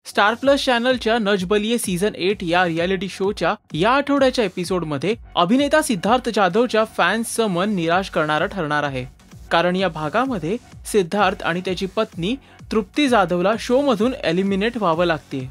Star plus चॅनलच्या नजबलिये season 8 या reality शोच्या या आठवड्याच्या एपिसोडमध्ये अभिनेता सिद्धार्थ जाधवच्या फॅन्सचं मन निराश करणारं ठरणार आहे। कारण या भागामध्ये सिद्धार्थ आणि त्याची पत्नी तृप्ती जाधवला शोमधून एलिमिनेट व्हावं लागते।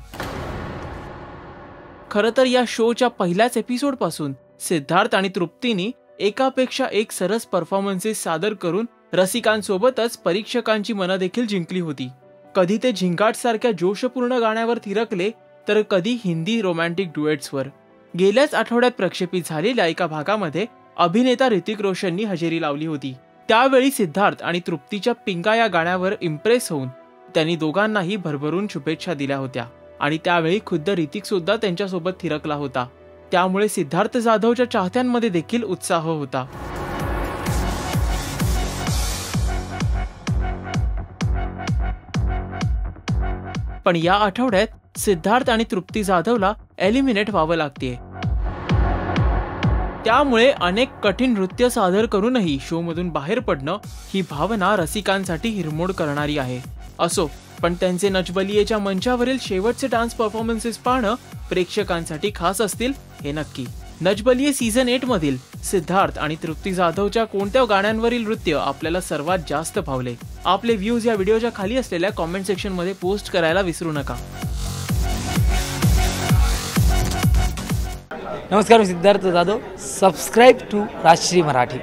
खरं तर या शोच्या पहिल्याच एपिसोडपासून सिद्धार्थ आणि तृप्तीनी एकापेक्षा एक सरस परफॉर्मन्सेस सादर करून रसिकांसोबतच परीक्षकांची मनं देखील जिंकली होती। कधी ते झिंगाट सारख्या जोशपूर्ण गाण्यावर थिरकले तर कधी हिंदी रोमॅन्टिक डुएट्सवर। गेल्याच आठवड्यात प्रक्षेपित झालेल्या एका भागामध्ये अभिनेता ऋतिक रोशननी हजेरी लावली होती। त्यावेळी सिद्धार्थ आणि तृप्तीच्या पिंगा या गाण्यावर इम्प्रेस होऊन त्यांनी दोघांनाही भरभरून शुभेच्छा दिल्या होत्या आणि त्यावेळी खुद्द ऋतिक सुद्धा त्यांच्यासोबत थिरकला होता। त्यामुळे सिद्धार्थ जाधवच्या चाहत्यांमध्ये देखील उत्साह होता। पण या आठवड्यात सिद्धार्थ आणि तृप्ती जाधवला एलिमिनेट व्हावं लागतेय। त्यामुळे अनेक कठीण नृत्य सादर करूनही शो मधून बाहेर पडणं ही भावना रसिकांसाठी हिरमोड करणारी आहे। असो, पण त्यांचे नजबलियेच्या मंचावरील शेवटचे डान्स परफॉर्मन्सेस पाहणं प्रेक्षकांसाठी खास असतील हे नक्की। नजबलिये सीझन 8 मधील सिद्धार्थ आणि तृप्ती जाधवच्या कोणत्या गाण्यांवरील नृत्य आपल्याला सर्वात जास्त भावले? आपले व्ह्यूज या व्हिडिओच्या खाली असलेल्या कमेंट सेक्शन मध्ये पोस्ट करायला विसरू नका। नमस्कार, मी सिद्धार्थ जाधव। Subscribe to Rajshri Marathi.